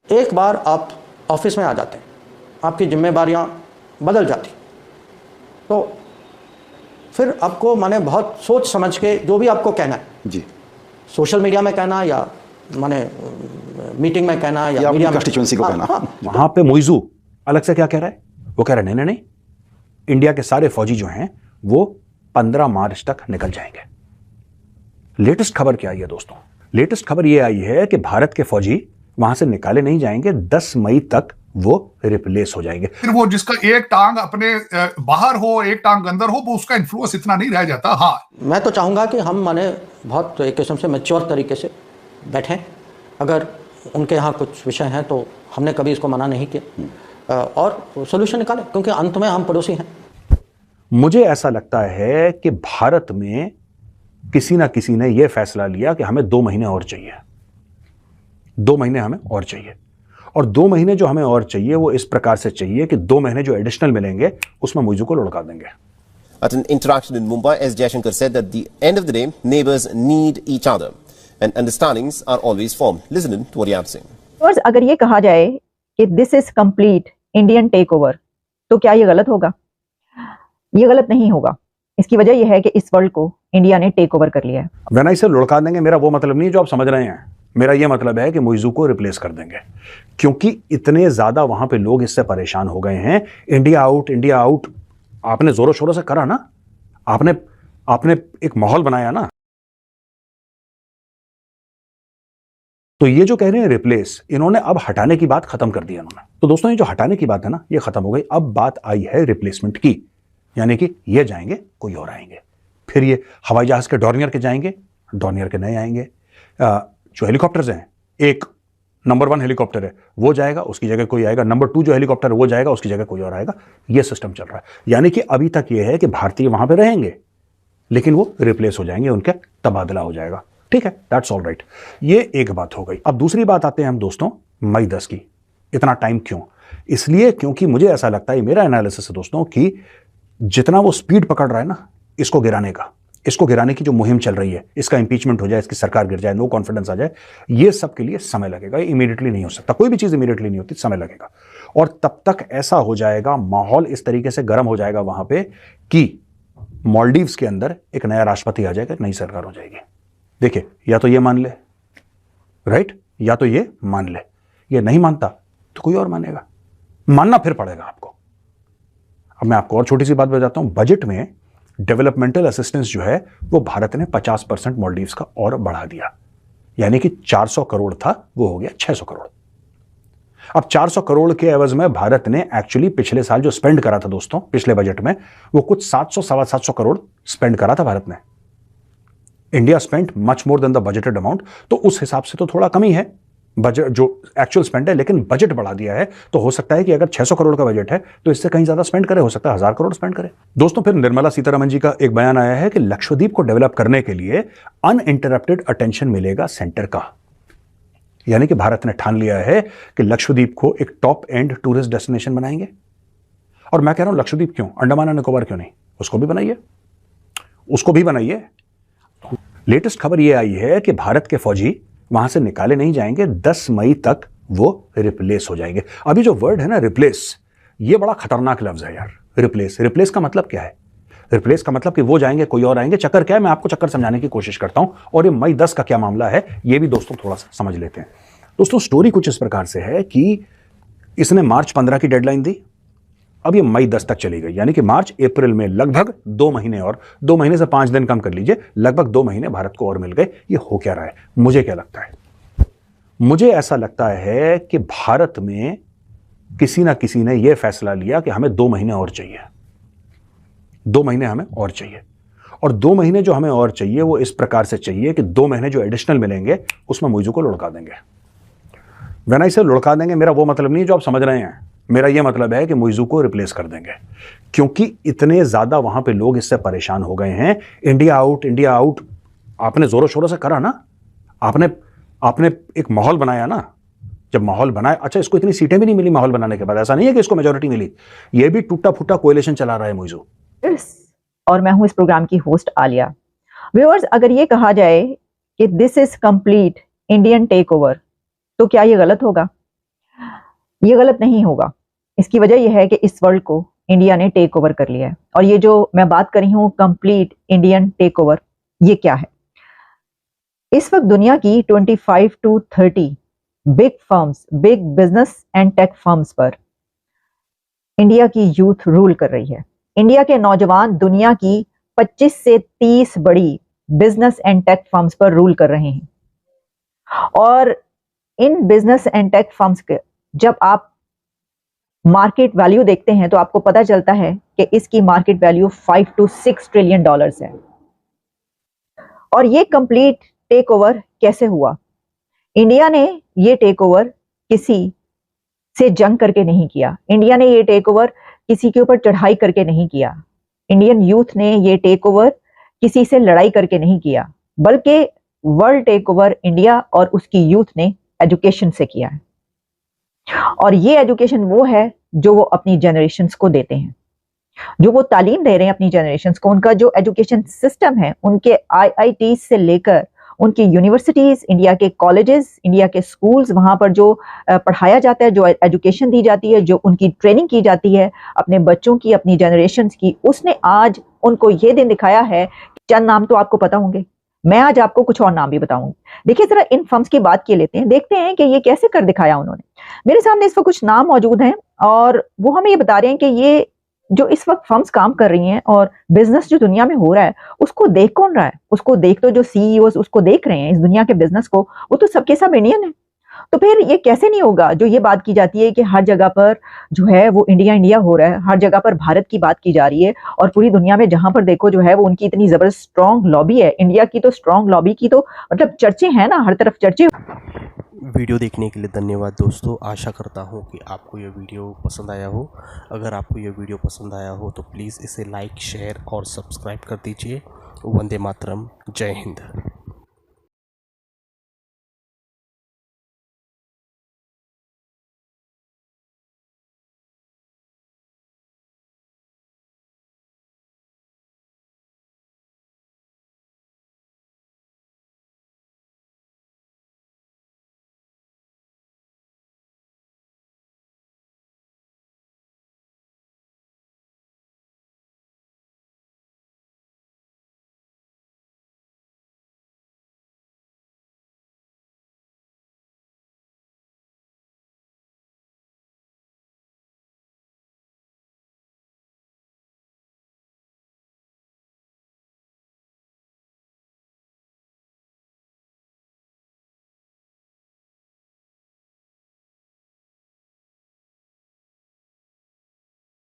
एक बार आप ऑफिस में आ जाते हैं, आपकी जिम्मेदारियां बदल जाती, तो फिर आपको माने बहुत सोच समझ के जो भी आपको कहना है जी, सोशल मीडिया में कहना या माने मीटिंग में कहना या मीडिया कंस्टिट्यूएंसी को कहना। वहां पे मोइजू अलग से क्या कह रहा है? वो कह रहा है नहीं, इंडिया के सारे फौजी जो हैं वो 15 मार्च तक निकल जाएंगे। लेटेस्ट खबर क्या आई है दोस्तों? लेटेस्ट खबर ये आई है कि भारत के फौजी वहां से निकाले नहीं जाएंगे, 10 मई तक वो रिप्लेस हो जाएंगे। फिर वो जिसका एक टांग अपने बाहर हो, एक टांग अंदर हो, वो उसका इन्फ्लुएंस इतना नहीं रह जाता। हाँ, मैं तो चाहूंगा कि हम माने बहुत एक किस्म से मैच्योर तरीके से बैठें। अगर उनके यहाँ कुछ विषय हैं तो हमने कभी इसको मना नहीं किया और सोल्यूशन निकालें, क्योंकि अंत में हम पड़ोसी हैं। मुझे ऐसा लगता है कि भारत में किसी ना किसी ने यह फैसला लिया कि हमें 2 महीने और चाहिए, 2 महीने हमें और चाहिए, और 2 महीने जो हमें और चाहिए वो इस प्रकार से चाहिए कि 2 महीने जो एडिशनल मिलेंगे उसमें मोइजू को लुढ़का देंगे। At an interaction in Mumbai, S. Jaishankar said that at the end of the day, neighbors need each other and understandings are always formed. Listen to what he had to say. अगर ये कहा जाए कि this is complete Indian tech over, तो क्या ये गलत होगा? ये गलत नहीं होगा। इसकी वजह यह है कि इस वर्ल्ड को इंडिया ने टेक ओवर कर लिया है। व्हेन आई से लुढ़का देंगे, मेरा वो मतलब नहीं जो आप समझ रहे हैं। मेरा ये मतलब है कि मोइजू को रिप्लेस कर देंगे, क्योंकि इतने ज्यादा वहां पे लोग इससे परेशान हो गए हैं। इंडिया आउट, इंडिया आउट आपने जोरों शोरों से करा ना, आपने एक माहौल बनाया ना। तो ये जो कह रहे हैं रिप्लेस, इन्होंने अब हटाने की बात खत्म कर दी इन्होंने। तो दोस्तों ये जो हटाने की बात है ना, ये खत्म हो गई। अब बात आई है रिप्लेसमेंट की, यानी कि ये जाएंगे, कोई और आएंगे। फिर ये हवाई जहाज के डॉर्नियर के जाएंगे, डॉर्नियर के नए आएंगे। जो हेलीकॉप्टर्स हैं, एक नंबर 1 हेलीकॉप्टर है वो जाएगा, उसकी जगह कोई आएगा। नंबर 2 जो हेलीकॉप्टर है वो जाएगा, उसकी जगह कोई और आएगा। ये सिस्टम चल रहा है। यानी कि अभी तक ये है कि भारतीय वहां पे रहेंगे, लेकिन वो रिप्लेस हो जाएंगे, उनका तबादला हो जाएगा। ठीक है, दैट्स ऑल राइट। ये एक बात हो गई। अब दूसरी बात आते हैं हम दोस्तों मई 10 की। इतना टाइम क्यों? इसलिए क्योंकि मुझे ऐसा लगता है, मेरा एनालिसिस है दोस्तों, कि जितना वो स्पीड पकड़ रहा है ना इसको गिराने की जो मुहिम चल रही है, इसका इंपीचमेंट हो जाए, इसकी सरकार गिर जाए, नो कॉन्फिडेंस आ जाए, ये सब के लिए समय लगेगा। इमीडिएटली नहीं हो सकता, कोई भी चीज इमीडिएटली नहीं होती, समय लगेगा। और तब तक ऐसा हो जाएगा, माहौल इस तरीके से गर्म हो जाएगा वहां पे कि मालदीव्स के अंदर एक नया राष्ट्रपति आ जाएगा, नई सरकार हो जाएगी। देखिए, या तो ये मान ले, राइट, या तो ये मान ले। ये नहीं मानता तो कोई और मानेगा, मानना फिर पड़ेगा आपको। अब मैं आपको और छोटी सी बात बताता हूं। बजट में डेवलपमेंटल असिस्टेंस जो है वो भारत ने 50% मालदीव्स का और बढ़ा दिया, यानी कि 400 करोड़ था वो हो गया 600 करोड़। अब 400 करोड़ के एवज में भारत ने एक्चुअली पिछले साल जो स्पेंड करा था दोस्तों, पिछले बजट में, वो कुछ 700-750 करोड़ स्पेंड करा था भारत ने। India spent much more than the budgeted amount, तो उस हिसाब से तो थोड़ा कम ही है बजट जो एक्चुअल स्पेंड है, लेकिन बजट बढ़ा दिया है। तो हो सकता है कि अगर 600 करोड़ का बजट है तो इससे कहीं ज्यादा स्पेंड करे, हो सकता है 1000 करोड़ स्पेंड करे। दोस्तों फिर निर्मला सीतारमण जी का एक बयान आया है कि लक्षद्वीप को डेवलप करने के लिए अनइंटरप्टेड अटेंशन मिलेगा सेंटर का। यानी कि भारत ने ठान लिया है कि लक्षद्वीप को एक टॉप एंड टूरिस्ट डेस्टिनेशन बनाएंगे। और मैं कह रहा हूं लक्षद्वीप क्यों, अंडमान और निकोबार क्यों नहीं, उसको भी बनाइए। लेटेस्ट खबर यह आई है कि भारत के फौजी वहां से निकाले नहीं जाएंगे, 10 मई तक वो रिप्लेस हो जाएंगे। अभी जो वर्ड है ना रिप्लेस, ये बड़ा खतरनाक लफ्ज है यार। रिप्लेस का मतलब क्या है? रिप्लेस का मतलब कि वो जाएंगे, कोई और आएंगे। चक्कर क्या है, मैं आपको चक्कर समझाने की कोशिश करता हूं, और ये मई 10 का क्या मामला है ये भी दोस्तों थोड़ा सा समझ लेते हैं। दोस्तों स्टोरी कुछ इस प्रकार से है कि इसने मार्च 15 की डेडलाइन दी, अब ये मई 10 तक चली गई, यानी कि मार्च अप्रैल में लगभग 2 महीने, और 2 महीने से 5 दिन कम कर लीजिए, लगभग 2 महीने भारत को और मिल गए। ये हो क्या रहा है? मुझे क्या लगता है, मुझे ऐसा लगता है कि भारत में किसी ना किसी ने यह फैसला लिया कि हमें 2 महीने और चाहिए, 2 महीने हमें और चाहिए। और 2 महीने जो हमें और चाहिए वो इस प्रकार से चाहिए कि 2 महीने जो एडिशनल मिलेंगे उसमें मोइजू को लुढ़का देंगे। व्हेन आई से लुढ़का देंगे, मेरा वो मतलब नहीं जो आप समझ रहे हैं। मेरा यह मतलब है कि मोइजू को रिप्लेस कर देंगे, क्योंकि इतने ज्यादा वहां पे लोग इससे परेशान हो गए हैं। इंडिया आउट, इंडिया आउट आपने जोरों शोरों से करा ना, आपने एक माहौल बनाया ना। जब माहौल बनाया, अच्छा इसको इतनी सीटें भी नहीं मिली माहौल बनाने के बाद, ऐसा नहीं है कि इसको मेजोरिटी मिली, ये भी टूटा फूटा कोएलिशन चला रहा है मोइजू। और मैं हूं इस प्रोग्राम की होस्ट आलिया। व्यूअर्स, अगर ये कहा जाए कि this is complete Indian tech over, तो क्या ये गलत होगा? ये गलत नहीं होगा। इसकी वजह यह है कि इस वर्ल्ड को इंडिया ने टेक ओवर कर लिया है। और ये जो मैं बात कर रही हूँ कंप्लीट इंडियन टेक ओवर, ये क्या है? इस वक्त दुनिया की 25 to 30 big firms, big business and tech firms पर इंडिया की यूथ रूल कर रही है। इंडिया के नौजवान दुनिया की 25 से 30 बड़ी बिजनेस एंड टेक फर्म्स पर रूल कर रहे हैं। और इन बिजनेस एंड टेक फर्म्स के जब आप मार्केट वैल्यू देखते हैं तो आपको पता चलता है कि इसकी market value 5 to 6 trillion dollars है। और ये कंप्लीट टेक ओवर कैसे हुआ? इंडिया ने ये टेक ओवर किसी से जंग करके नहीं किया। इंडिया ने ये टेक ओवर किसी के ऊपर चढ़ाई करके नहीं किया। इंडियन यूथ ने ये टेक ओवर किसी से लड़ाई करके नहीं किया, बल्कि वर्ल्ड टेक ओवर इंडिया और उसकी यूथ ने एजुकेशन से किया है। और ये एजुकेशन वो है जो वो अपनी जनरेशन्स को देते हैं, जो वो तालीम दे रहे हैं अपनी जनरेशन्स को। उनका जो एजुकेशन सिस्टम है, उनके IIT से लेकर उनकी यूनिवर्सिटीज, इंडिया के कॉलेजेस, इंडिया के स्कूल्स, वहां पर जो पढ़ाया जाता है, जो एजुकेशन दी जाती है, जो उनकी ट्रेनिंग की जाती है अपने बच्चों की, अपनी जनरेशन्स की, उसने आज उनको ये दिन दिखाया है। चंद नाम तो आपको पता होंगे, मैं आज आपको कुछ और नाम भी बताऊंगी। देखिए जरा इन फर्म्स की बात किए लेते हैं, देखते हैं कि ये कैसे कर दिखाया उन्होंने। मेरे सामने इस वक्त कुछ नाम मौजूद हैं और वो हमें ये बता रहे हैं कि ये जो इस वक्त फर्म्स काम कर रही हैं और बिजनेस जो दुनिया में हो रहा है उसको देख कौन रहा है? उसको देख तो जो CEOs उसको देख रहे हैं, इस दुनिया के बिजनेस को, वो तो सबके सब इंडियन है। तो फिर ये कैसे नहीं होगा जो ये बात की जाती है कि हर जगह पर जो है वो इंडिया इंडिया हो रहा है, हर जगह पर भारत की बात की जा रही है और पूरी दुनिया में जहां पर देखो जो है वो उनकी इतनी जबरदस्त स्ट्रॉन्ग लॉबी है। इंडिया की तो स्ट्रॉन्ग लॉबी की तो मतलब चर्चे हैं ना, हर तरफ चर्चे। वीडियो देखने के लिए धन्यवाद दोस्तों। आशा करता हूँ कि आपको ये वीडियो पसंद आया हो। अगर आपको ये वीडियो पसंद आया हो तो प्लीज़ इसे लाइक, शेयर और सब्सक्राइब कर दीजिए। वंदे मातरम। जय हिंद।